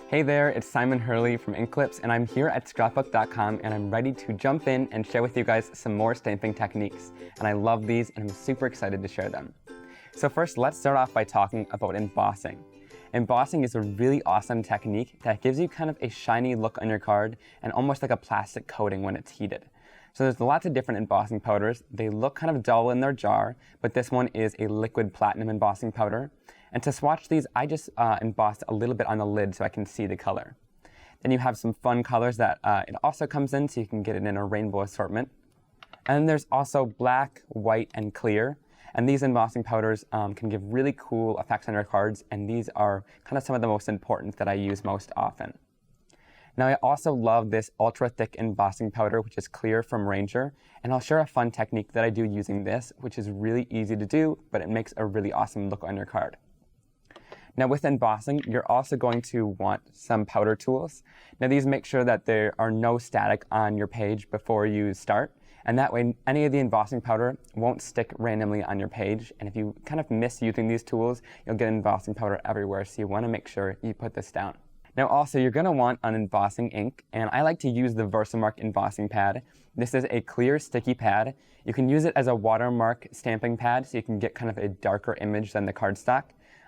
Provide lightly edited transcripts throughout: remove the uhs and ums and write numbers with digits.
Hey there, it's Simon Hurley from Inklips, and I'm here at Scrapbook.com, and I'm ready to jump in and share with you guys some more stamping techniques. And I love these, and I'm super excited to share them. So first, let's start off by talking about embossing. Embossing is a really awesome technique that gives you kind of a shiny look on your card and almost like a plastic coating when it's heated. So there's lots of different embossing powders. They look kind of dull in their jar, but this one is a liquid platinum embossing powder. And to swatch these, I just embossed a little bit on the lid so I can see the color. Then you have some fun colors that it also comes in, so you can get it in a rainbow assortment. And then there's also black, white, and clear. And these embossing powders can give really cool effects on your cards, and these are kind of some of the most important that I use most often. Now, I also love this ultra thick embossing powder, which is clear from Ranger, and I'll share a fun technique that I do using this, which is really easy to do, but it makes a really awesome look on your card. Now with embossing, you're also going to want some powder tools. Now these make sure that there are no static on your page before you start, and that way any of the embossing powder won't stick randomly on your page, and if you kind of miss using these tools, you'll get embossing powder everywhere, so you want to make sure you put this down. Now also, you're going to want an embossing ink, and I like to use the VersaMark embossing pad. This is a clear sticky pad. You can use it as a watermark stamping pad, so you can get kind of a darker image than the cardstock.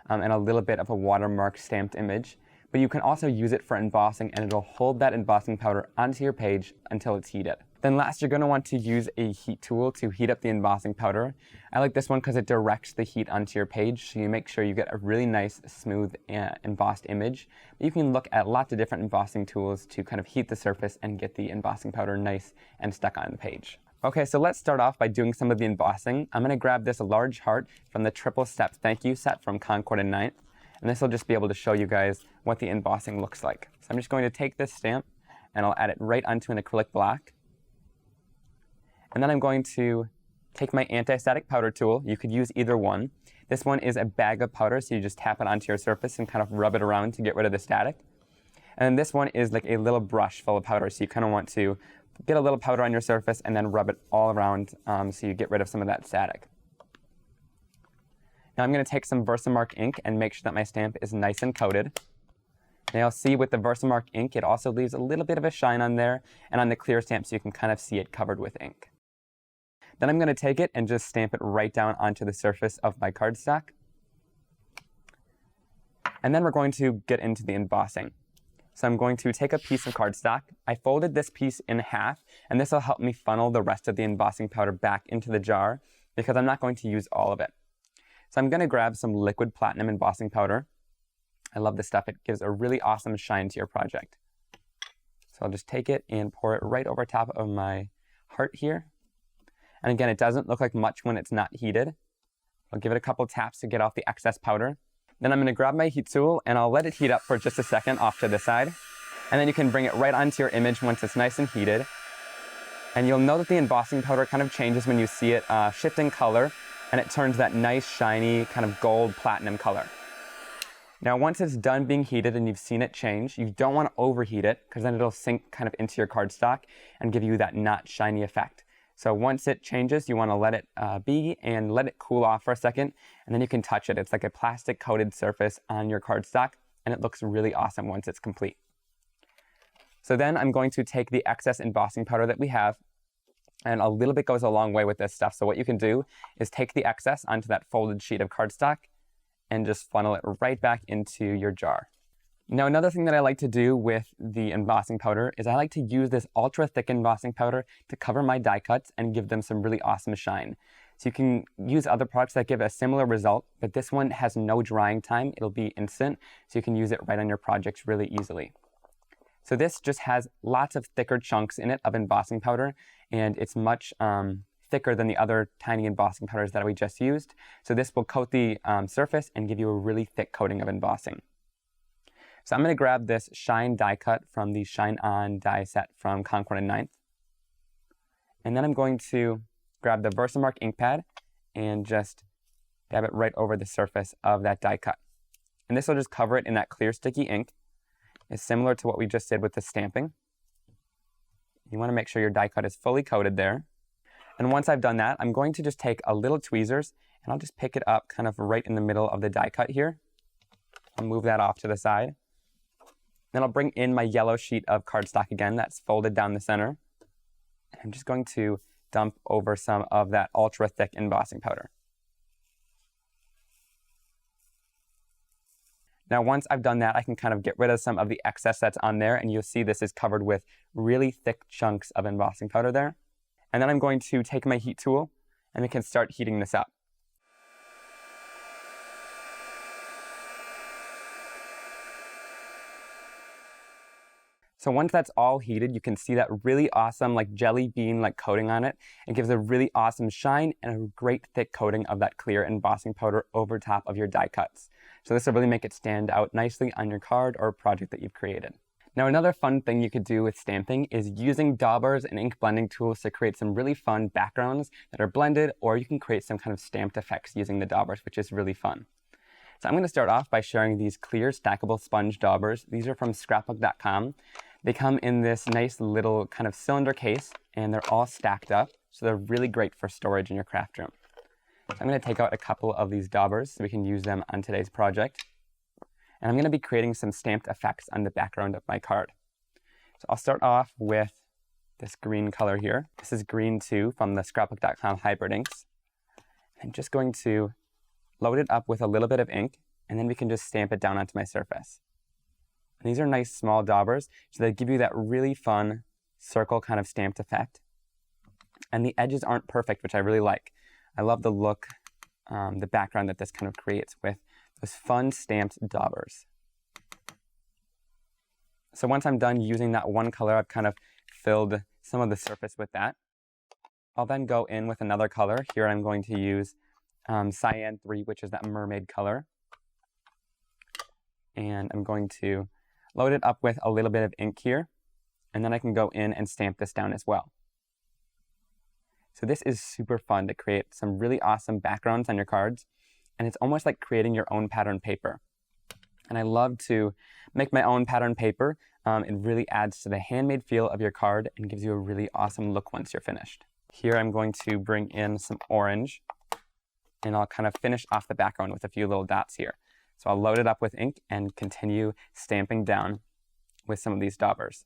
And a little bit of a watermark stamped image. But you can also use it for embossing, and it'll hold that embossing powder onto your page until it's heated. Then last, you're going to want to use a heat tool to heat up the embossing powder. I like this one because it directs the heat onto your page, so you make sure you get a really nice, smooth, embossed image. But you can look at lots of different embossing tools to kind of heat the surface and get the embossing powder nice and stuck on the page. Okay, so let's start off by doing some of the embossing. I'm going to grab this large heart from the triple step thank you set from Concord and Ninth, and this will just be able to show you guys what the embossing looks like. So I'm just going to take this stamp and I'll add it right onto an acrylic block. And then I'm going to take my anti-static powder tool. You could use either one. This one is a bag of powder, so you just tap it onto your surface and kind of rub it around to get rid of the static. And this one is like a little brush full of powder, so you kind of want to get a little powder on your surface and then rub it all around so you get rid of some of that static. Now I'm going to take some VersaMark ink and make sure that my stamp is nice and coated. Now you'll see with the VersaMark ink, it also leaves a little bit of a shine on there and on the clear stamp, so you can kind of see it covered with ink. Then I'm going to take it and just stamp it right down onto the surface of my cardstock. And then we're going to get into the embossing. So I'm going to take a piece of cardstock. I folded this piece in half, and this will help me funnel the rest of the embossing powder back into the jar because I'm not going to use all of it. So I'm going to grab some liquid platinum embossing powder. I love this stuff. It gives a really awesome shine to your project. So I'll just take it and pour it right over top of my heart here. And again, it doesn't look like much when it's not heated. I'll give it a couple taps to get off the excess powder. Then I'm going to grab my heat tool and I'll let it heat up for just a second off to the side. And then you can bring it right onto your image once it's nice and heated. And you'll know that the embossing powder kind of changes when you see it shift in color, and it turns that nice, shiny, kind of gold platinum color. Now, once it's done being heated and you've seen it change, you don't want to overheat it because then it'll sink kind of into your cardstock and give you that not shiny effect. So once it changes, you want to let it be and let it cool off for a second, and then you can touch it. It's like a plastic coated surface on your cardstock, and it looks really awesome once it's complete. So then I'm going to take the excess embossing powder that we have, and a little bit goes a long way with this stuff. So what you can do is take the excess onto that folded sheet of cardstock and just funnel it right back into your jar. Now, another thing that I like to do with the embossing powder is I like to use this ultra thick embossing powder to cover my die cuts and give them some really awesome shine. So you can use other products that give a similar result, but this one has no drying time. It'll be instant, so you can use it right on your projects really easily. So this just has lots of thicker chunks in it of embossing powder, and it's much thicker than the other tiny embossing powders that we just used. So this will coat the surface and give you a really thick coating of embossing. So I'm going to grab this Shine die cut from the Shine On die set from Concord and Ninth. And then I'm going to grab the VersaMark ink pad and just dab it right over the surface of that die cut. And this will just cover it in that clear sticky ink. It's similar to what we just did with the stamping. You want to make sure your die cut is fully coated there. And once I've done that, I'm going to just take a little tweezers and I'll just pick it up kind of right in the middle of the die cut here. I'll move that off to the side. Then I'll bring in my yellow sheet of cardstock again that's folded down the center. And I'm just going to dump over some of that ultra thick embossing powder. Now once I've done that, I can kind of get rid of some of the excess that's on there, and you'll see this is covered with really thick chunks of embossing powder there. And then I'm going to take my heat tool and we can start heating this up. So once that's all heated, you can see that really awesome like jelly bean like coating on it. It gives a really awesome shine and a great thick coating of that clear embossing powder over top of your die cuts. So this will really make it stand out nicely on your card or project that you've created. Now another fun thing you could do with stamping is using daubers and ink blending tools to create some really fun backgrounds that are blended, or you can create some kind of stamped effects using the daubers, which is really fun. So I'm going to start off by sharing these clear stackable sponge daubers. These are from Scrapbook.com. They come in this nice little kind of cylinder case, and they're all stacked up, so they're really great for storage in your craft room. So I'm going to take out a couple of these daubers so we can use them on today's project. And I'm going to be creating some stamped effects on the background of my card. So I'll start off with this green color here. This is green 2 from the Scrapbook.com hybrid inks. I'm just going to load it up with a little bit of ink, and then we can just stamp it down onto my surface. And these are nice small daubers, so they give you that really fun circle kind of stamped effect. And the edges aren't perfect, which I really like. I love the look, the background that this kind of creates with those fun stamped daubers. So once I'm done using that one color, I've kind of filled some of the surface with that. I'll then go in with another color. Here I'm going to use Cyan 3, which is that mermaid color. And I'm going to load it up with a little bit of ink here. And then I can go in and stamp this down as well. So this is super fun to create some really awesome backgrounds on your cards. And it's almost like creating your own pattern paper. And I love to make my own pattern paper. It really adds to the handmade feel of your card and gives you a really awesome look once you're finished. Here I'm going to bring in some orange, and I'll kind of finish off the background with a few little dots here. So I'll load it up with ink and continue stamping down with some of these daubers.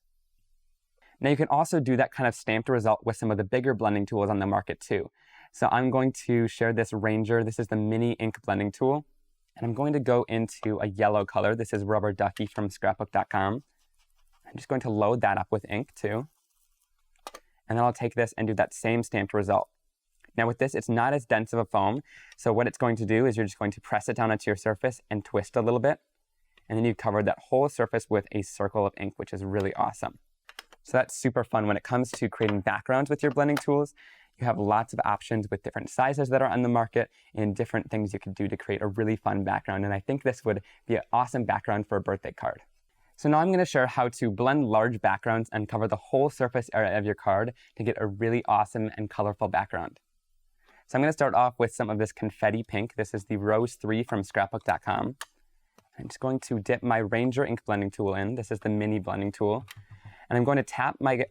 Now you can also do that kind of stamped result with some of the bigger blending tools on the market too. So I'm going to share this Ranger. This is the mini ink blending tool. And I'm going to go into a yellow color. This is Rubber Ducky from Scrapbook.com. I'm just going to load that up with ink too. And then I'll take this and do that same stamped result. Now with this, it's not as dense of a foam. So what it's going to do is you're just going to press it down onto your surface and twist a little bit. And then you've covered that whole surface with a circle of ink, which is really awesome. So that's super fun when it comes to creating backgrounds with your blending tools. You have lots of options with different sizes that are on the market and different things you can do to create a really fun background. And I think this would be an awesome background for a birthday card. So now I'm going to share how to blend large backgrounds and cover the whole surface area of your card to get a really awesome and colorful background. So I'm going to start off with some of this confetti pink. This is the Rose 3 from Scrapbook.com. I'm just going to dip my Ranger ink blending tool in. This is the mini blending tool. And I'm going to tap my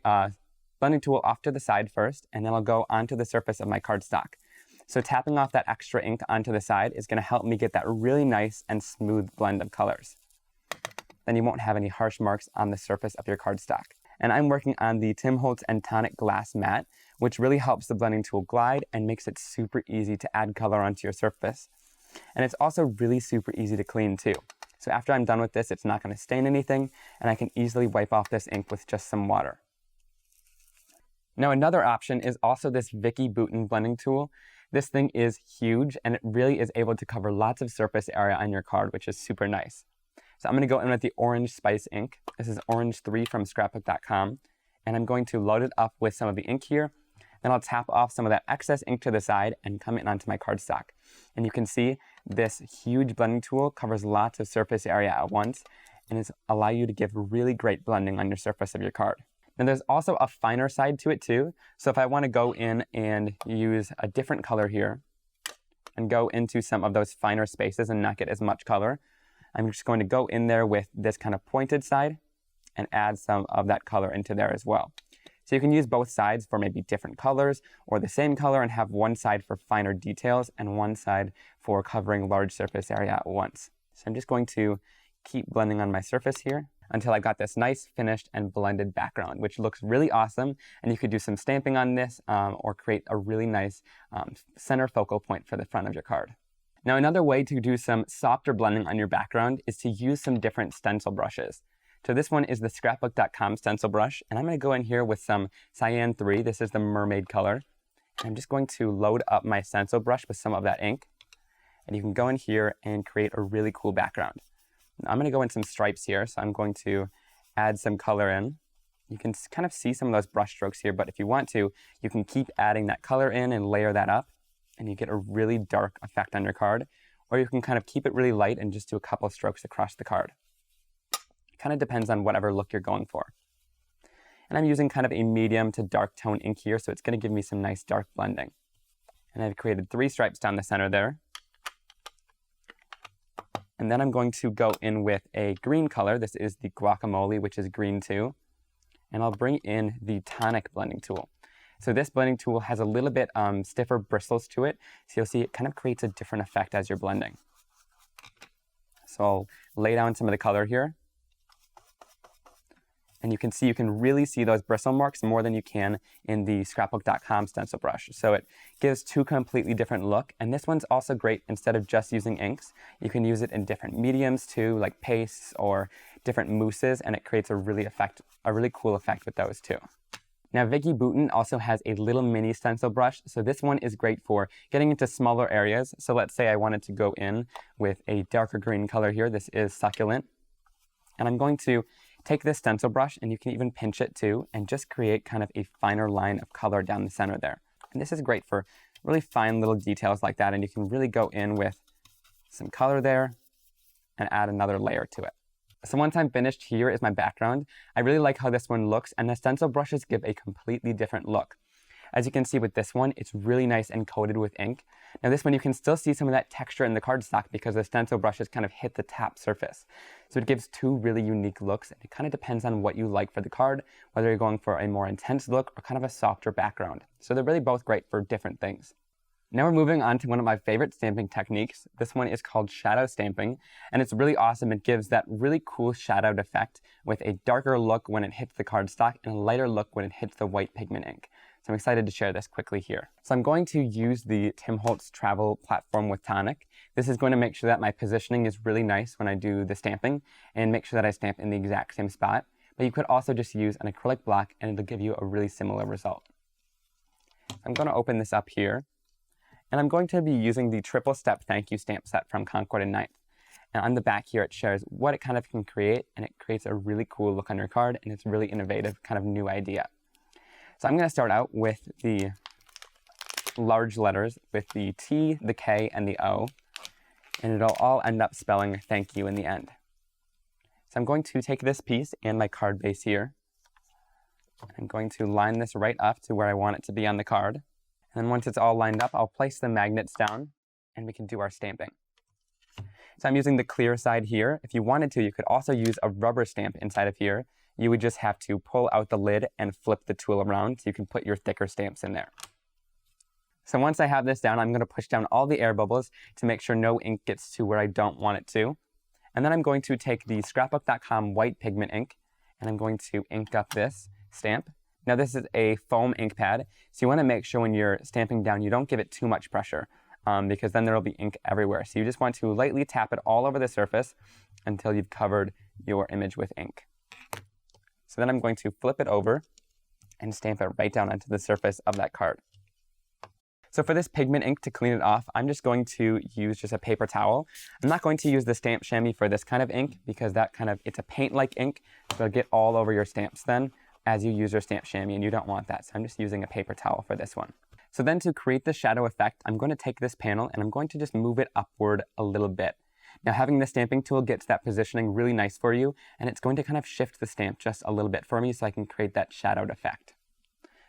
blending tool off to the side first, and then I'll go onto the surface of my cardstock. So tapping off that extra ink onto the side is going to help me get that really nice and smooth blend of colors. Then you won't have any harsh marks on the surface of your cardstock. And I'm working on the Tim Holtz and Tonic Glass Matte, which really helps the blending tool glide and makes it super easy to add color onto your surface. And it's also really super easy to clean too. So after I'm done with this, it's not going to stain anything, and I can easily wipe off this ink with just some water. Now another option is also this Vicky Bouton blending tool. This thing is huge, and it really is able to cover lots of surface area on your card, which is super nice. So I'm going to go in with the Orange Spice ink. This is Orange 3 from Scrapbook.com, and I'm going to load it up with some of the ink here. Then I'll tap off some of that excess ink to the side and come in onto my cardstock. And you can see this huge blending tool covers lots of surface area at once, and it's allow you to give really great blending on your surface of your card. Now there's also a finer side to it too. So if I want to go in and use a different color here and go into some of those finer spaces and not get as much color, I'm just going to go in there with this kind of pointed side and add some of that color into there as well. So you can use both sides for maybe different colors or the same color and have one side for finer details and one side for covering large surface area at once. So I'm just going to keep blending on my surface here. until I got this nice finished and blended background, which looks really awesome. And you could do some stamping on this or create a really nice center focal point for the front of your card. Now, another way to do some softer blending on your background is to use some different stencil brushes. So this one is the Scrapbook.com stencil brush, and I'm going to go in here with some Cyan 3. This is the mermaid color. And I'm just going to load up my stencil brush with some of that ink. And you can go in here and create a really cool background. Now, I'm going to go in some stripes here, so I'm going to add some color in. You can kind of see some of those brush strokes here, but if you want to, you can keep adding that color in and layer that up, and you get a really dark effect on your card. Or you can kind of keep it really light and just do a couple of strokes across the card. Kind of depends on whatever look you're going for. And I'm using kind of a medium to dark tone ink here, so it's going to give me some nice dark blending. And I've created 3 stripes down the center there. And then I'm going to go in with a green color. This is the Guacamole, which is green too. And I'll bring in the Tonic blending tool. So this blending tool has a little bit stiffer bristles to it, so you'll see it kind of creates a different effect as you're blending. So I'll lay down some of the color here. And you can really see those bristle marks more than you can in the Scrapbook.com stencil brush. So it gives 2 completely different look. And this one's also great instead of just using inks. You can use it in different mediums too, like pastes or different mousses, and it creates a really cool effect with those too. Now, Vicky Bouton also has a little mini stencil brush. So this one is great for getting into smaller areas. So let's say I wanted to go in with a darker green color here. This is Succulent. And I'm going to take this stencil brush, and you can even pinch it too, and just create kind of a finer line of color down the center there. And this is great for really fine little details like that, and you can really go in with some color there and add another layer to it. So once I'm finished, here is my background. I really like how this one looks, and the stencil brushes give a completely different look. As you can see with this one, it's really nice and coated with ink. Now this one, you can still see some of that texture in the cardstock because the stencil brushes kind of hit the top surface. So it gives 2 really unique looks, and it kind of depends on what you like for the card, whether you're going for a more intense look or kind of a softer background. So they're really both great for different things. Now we're moving on to one of my favorite stamping techniques. This one is called shadow stamping, and it's really awesome. It gives that really cool shadowed effect with a darker look when it hits the cardstock and a lighter look when it hits the white pigment ink. So I'm excited to share this quickly here. So I'm going to use the Tim Holtz travel platform with Tonic. This is going to make sure that my positioning is really nice when I do the stamping and make sure that I stamp in the exact same spot. But you could also just use an acrylic block and it'll give you a really similar result. I'm going to open this up here. And I'm going to be using the triple step thank you stamp set from Concord and Ninth. And on the back here, it shares what it kind of can create, and it creates a really cool look on your card, and it's a really innovative kind of new idea. So I'm going to start out with the large letters with the T, the K, and the O, and it'll all end up spelling thank you in the end. So I'm going to take this piece and my card base here. I'm going to line this right up to where I want it to be on the card. And then once it's all lined up, I'll place the magnets down and we can do our stamping. So I'm using the clear side here. If you wanted to, you could also use a rubber stamp inside of here. You would just have to pull out the lid and flip the tool around so you can put your thicker stamps in there. So once I have this down, I'm going to push down all the air bubbles to make sure no ink gets to where I don't want it to. And then I'm going to take the Scrapbook.com white pigment ink and I'm going to ink up this stamp. Now this is a foam ink pad, so you want to make sure when you're stamping down you don't give it too much pressure because then there will be ink everywhere. So you just want to lightly tap it all over the surface until you've covered your image with ink. So then I'm going to flip it over and stamp it right down onto the surface of that card. So for this pigment ink, to clean it off, I'm just going to use just a paper towel. I'm not going to use the stamp chamois for this kind of ink because it's a paint-like ink, so it'll get all over your stamps then as you use your stamp chamois, and you don't want that. So I'm just using a paper towel for this one. So then to create the shadow effect, I'm going to take this panel and I'm going to just move it upward a little bit. Now having the stamping tool gets that positioning really nice for you, and it's going to kind of shift the stamp just a little bit for me so I can create that shadowed effect.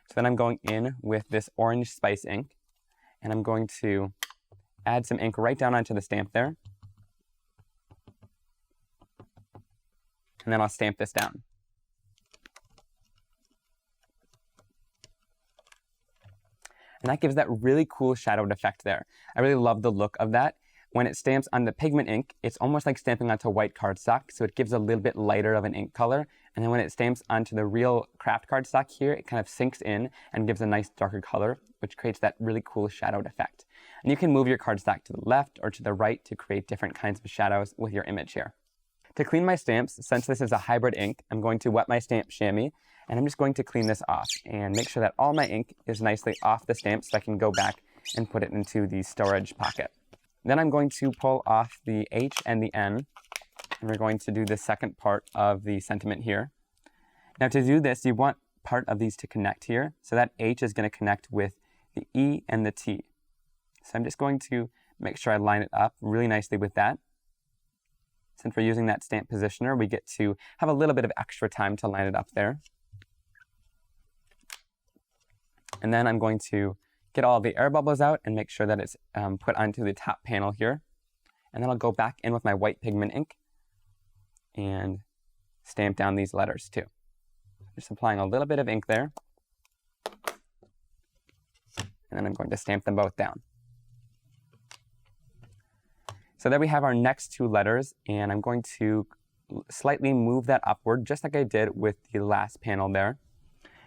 So then I'm going in with this orange spice ink, and I'm going to add some ink right down onto the stamp there. And then I'll stamp this down. And that gives that really cool shadowed effect there. I really love the look of that. When it stamps on the pigment ink, it's almost like stamping onto white cardstock, so it gives a little bit lighter of an ink color. And then when it stamps onto the real craft cardstock here, it kind of sinks in and gives a nice darker color, which creates that really cool shadowed effect. And you can move your cardstock to the left or to the right to create different kinds of shadows with your image here. To clean my stamps, since this is a hybrid ink, I'm going to wet my stamp chamois, and I'm just going to clean this off and make sure that all my ink is nicely off the stamp so I can go back and put it into the storage pocket. Then I'm going to pull off the H and the N, and we're going to do the second part of the sentiment here. Now to do this, you want part of these to connect here, so that H is going to connect with the E and the T. So I'm just going to make sure I line it up really nicely with that. Since we're using that stamp positioner, we get to have a little bit of extra time to line it up there. And then I'm going to get all the air bubbles out and make sure that it's put onto the top panel here. And then I'll go back in with my white pigment ink and stamp down these letters too. Just applying a little bit of ink there. And then I'm going to stamp them both down. So there we have our next two letters, and I'm going to slightly move that upward, just like I did with the last panel there.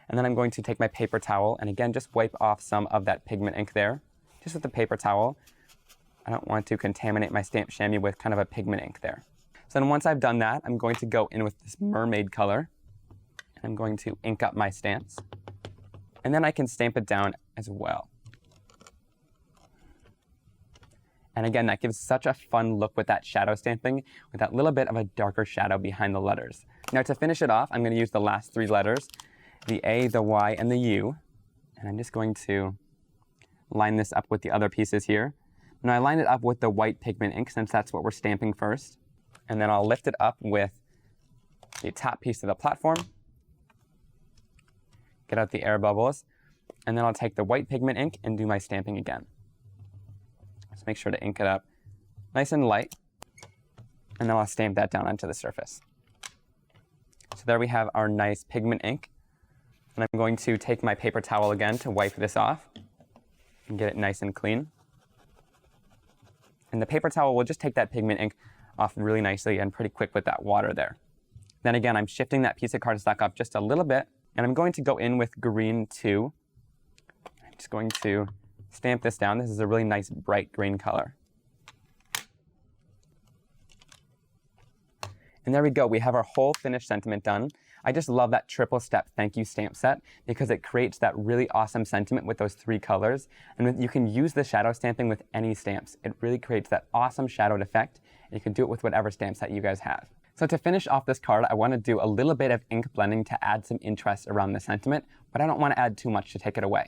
And then I'm going to take my paper towel and again, just wipe off some of that pigment ink there, just with the paper towel. I don't want to contaminate my stamp chamois with kind of a pigment ink there. So then once I've done that, I'm going to go in with this mermaid color, and I'm going to ink up my stamps. And then I can stamp it down as well. And again, that gives such a fun look with that shadow stamping, with that little bit of a darker shadow behind the letters. Now to finish it off, I'm going to use the last three letters, the A, the Y, and the U. And I'm just going to line this up with the other pieces here. Now I line it up with the white pigment ink since that's what we're stamping first. And then I'll lift it up with the top piece of the platform, get out the air bubbles, and then I'll take the white pigment ink and do my stamping again. Just make sure to ink it up nice and light, and then I'll stamp that down onto the surface. So there we have our nice pigment ink. And I'm going to take my paper towel again to wipe this off and get it nice and clean. And the paper towel will just take that pigment ink off really nicely and pretty quick with that water there. Then again, I'm shifting that piece of cardstock up just a little bit, and I'm going to go in with green too. I'm just going to stamp this down. This is a really nice bright green color. And there we go. We have our whole finished sentiment done. I just love that triple step thank you stamp set because it creates that really awesome sentiment with those three colors. And you can use the shadow stamping with any stamps. It really creates that awesome shadowed effect. And you can do it with whatever stamp set you guys have. So to finish off this card, I want to do a little bit of ink blending to add some interest around the sentiment, but I don't want to add too much to take it away.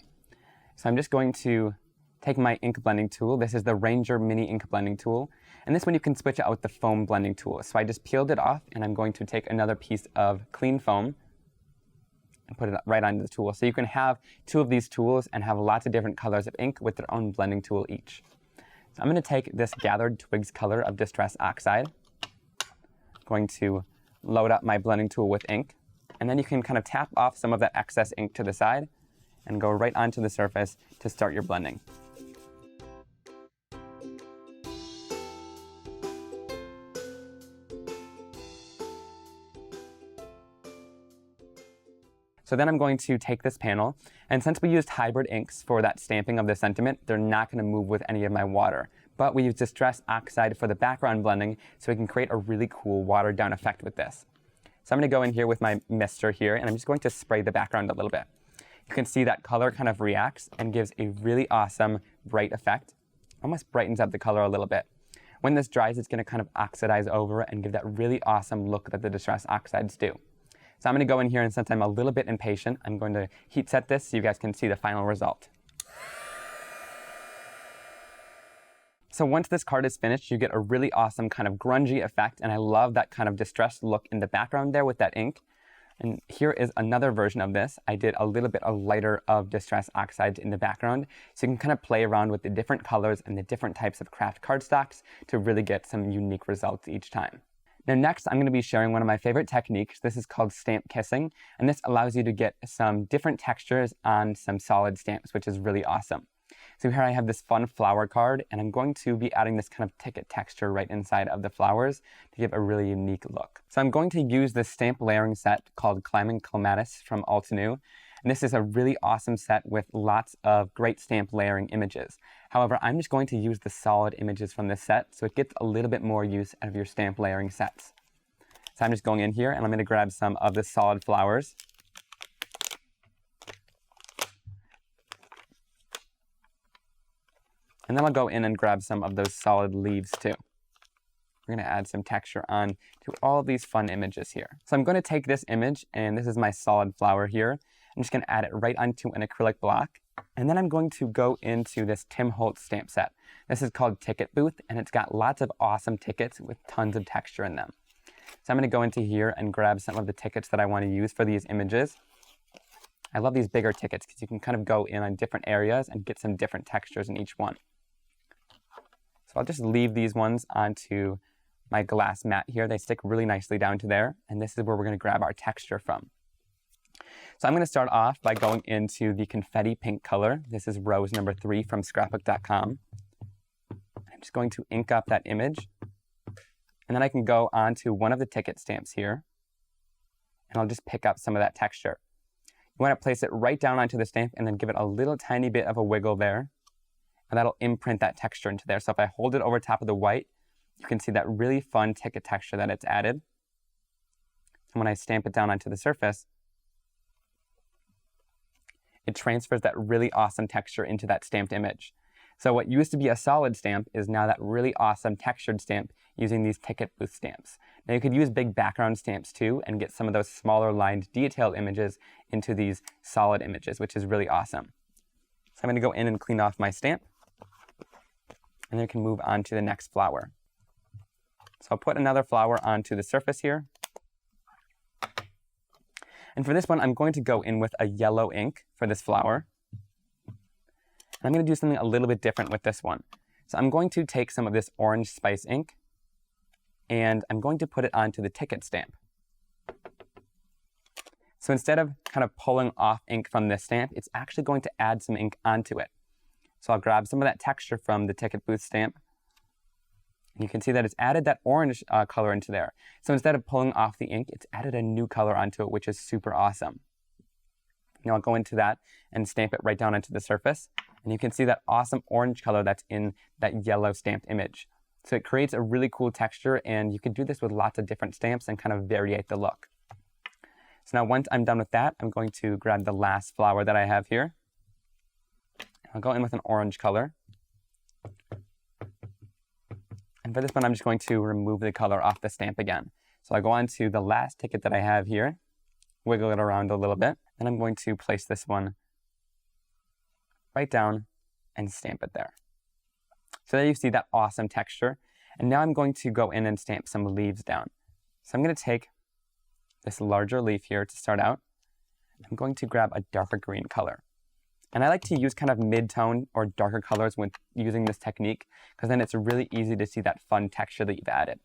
So I'm just going to take my ink blending tool. This is the Ranger Mini Ink Blending Tool. And this one you can switch out with the foam blending tool. So I just peeled it off, and I'm going to take another piece of clean foam and put it right onto the tool. So you can have two of these tools and have lots of different colors of ink with their own blending tool each. So I'm going to take this Gathered Twigs color of Distress Oxide. I'm going to load up my blending tool with ink. And then you can kind of tap off some of that excess ink to the side and go right onto the surface to start your blending. So then I'm going to take this panel, and since we used hybrid inks for that stamping of the sentiment, they're not going to move with any of my water. But we used Distress Oxide for the background blending, so we can create a really cool watered down effect with this. So I'm going to go in here with my mister here, and I'm just going to spray the background a little bit. You can see that color kind of reacts and gives a really awesome bright effect. Almost brightens up the color a little bit. When this dries, it's going to kind of oxidize over and give that really awesome look that the Distress Oxides do. So I'm going to go in here, and since I'm a little bit impatient, I'm going to heat set this so you guys can see the final result. So once this card is finished, you get a really awesome kind of grungy effect, and I love that kind of distressed look in the background there with that ink. And here is another version of this. I did a little bit of lighter of Distress Oxides in the background, so you can kind of play around with the different colors and the different types of craft cardstocks to really get some unique results each time. Now next, I'm going to be sharing one of my favorite techniques. This is called stamp kissing, and this allows you to get some different textures on some solid stamps, which is really awesome. So here I have this fun flower card, and I'm going to be adding this kind of ticket texture right inside of the flowers to give a really unique look. So I'm going to use this stamp layering set called Climbing Clematis from Altenew. And this is a really awesome set with lots of great stamp layering images. However, I'm just going to use the solid images from this set, so it gets a little bit more use out of your stamp layering sets. So I'm just going in here, and I'm going to grab some of the solid flowers. And then I'll go in and grab some of those solid leaves too. We're going to add some texture on to all of these fun images here. So I'm going to take this image, and this is my solid flower here. I'm just going to add it right onto an acrylic block. And then I'm going to go into this Tim Holtz stamp set. This is called Ticket Booth, and it's got lots of awesome tickets with tons of texture in them. So I'm going to go into here and grab some of the tickets that I want to use for these images. I love these bigger tickets because you can kind of go in on different areas and get some different textures in each one. So I'll just leave these ones onto my glass mat here. They stick really nicely down to there, and this is where we're going to grab our texture from. So I'm going to start off by going into the confetti pink color. This is rose number 3 from Scrapbook.com. I'm just going to ink up that image, and then I can go onto one of the ticket stamps here, and I'll just pick up some of that texture. You want to place it right down onto the stamp and then give it a little tiny bit of a wiggle there, and that'll imprint that texture into there. So if I hold it over top of the white, you can see that really fun ticket texture that it's added. And when I stamp it down onto the surface, it transfers that really awesome texture into that stamped image. So what used to be a solid stamp is now that really awesome textured stamp using these ticket booth stamps. Now you could use big background stamps too and get some of those smaller lined detailed images into these solid images, which is really awesome. So I'm going to go in and clean off my stamp, and then I can move on to the next flower. So I'll put another flower onto the surface here. And for this one, I'm going to go in with a yellow ink for this flower. And I'm going to do something a little bit different with this one. So I'm going to take some of this orange spice ink, and I'm going to put it onto the ticket stamp. So instead of kind of pulling off ink from this stamp, it's actually going to add some ink onto it. So I'll grab some of that texture from the ticket booth stamp. And you can see that it's added that orange color into there. So instead of pulling off the ink, it's added a new color onto it, which is super awesome. Now I'll go into that and stamp it right down onto the surface. And you can see that awesome orange color that's in that yellow stamped image. So it creates a really cool texture, and you can do this with lots of different stamps and kind of variate the look. So now once I'm done with that, I'm going to grab the last flower that I have here. I'll go in with an orange color. And for this one, I'm just going to remove the color off the stamp again. So I'll go on to the last ticket that I have here, wiggle it around a little bit, and I'm going to place this one right down and stamp it there. So there you see that awesome texture. And now I'm going to go in and stamp some leaves down. So I'm going to take this larger leaf here to start out. I'm going to grab a darker green color. And I like to use kind of mid-tone or darker colors when using this technique, because then it's really easy to see that fun texture that you've added.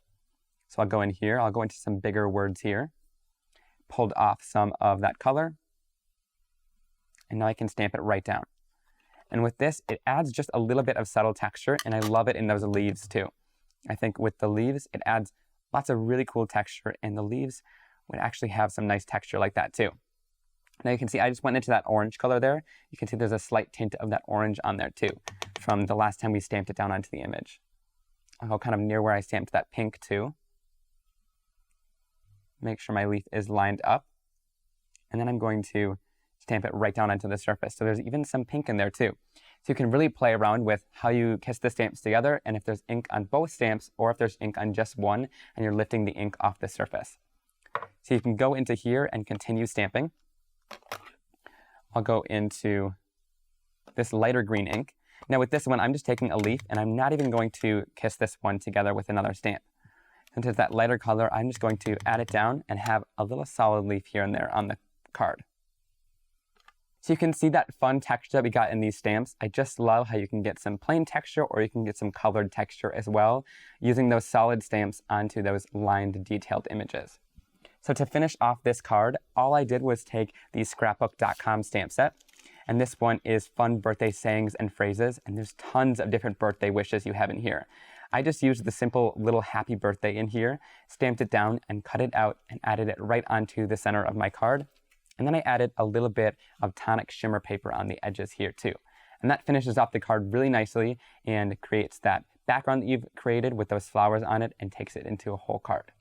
So I'll go in here, I'll go into some bigger words here, pulled off some of that color, and now I can stamp it right down. And with this, it adds just a little bit of subtle texture, and I love it in those leaves too. I think with the leaves, it adds lots of really cool texture, and the leaves would actually have some nice texture like that too. Now you can see I just went into that orange color there. You can see there's a slight tint of that orange on there too, from the last time we stamped it down onto the image. I'll go kind of near where I stamped that pink too. Make sure my leaf is lined up. And then I'm going to stamp it right down onto the surface. So there's even some pink in there too. So you can really play around with how you kiss the stamps together, and if there's ink on both stamps, or if there's ink on just one, and you're lifting the ink off the surface. So you can go into here and continue stamping. I'll go into this lighter green ink. Now with this one, I'm just taking a leaf, and I'm not even going to kiss this one together with another stamp. Since it's that lighter color, I'm just going to add it down and have a little solid leaf here and there on the card. So you can see that fun texture that we got in these stamps. I just love how you can get some plain texture, or you can get some colored texture as well, using those solid stamps onto those lined detailed images. So to finish off this card, all I did was take the Scrapbook.com stamp set, and this one is fun birthday sayings and phrases, and there's tons of different birthday wishes you have in here. I just used the simple little happy birthday in here, stamped it down and cut it out and added it right onto the center of my card. And then I added a little bit of tonic shimmer paper on the edges here too. And that finishes off the card really nicely and creates that background that you've created with those flowers on it and takes it into a whole card.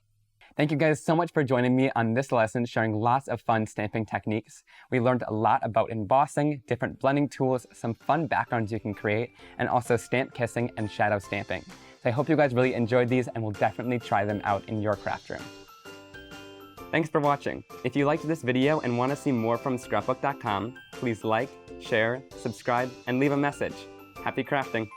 Thank you guys so much for joining me on this lesson, sharing lots of fun stamping techniques. We learned a lot about embossing, different blending tools, some fun backgrounds you can create, and also stamp kissing and shadow stamping. So I hope you guys really enjoyed these and will definitely try them out in your craft room. Thanks for watching. If you liked this video and want to see more from Scrapbook.com, please like, share, subscribe, and leave a message. Happy crafting!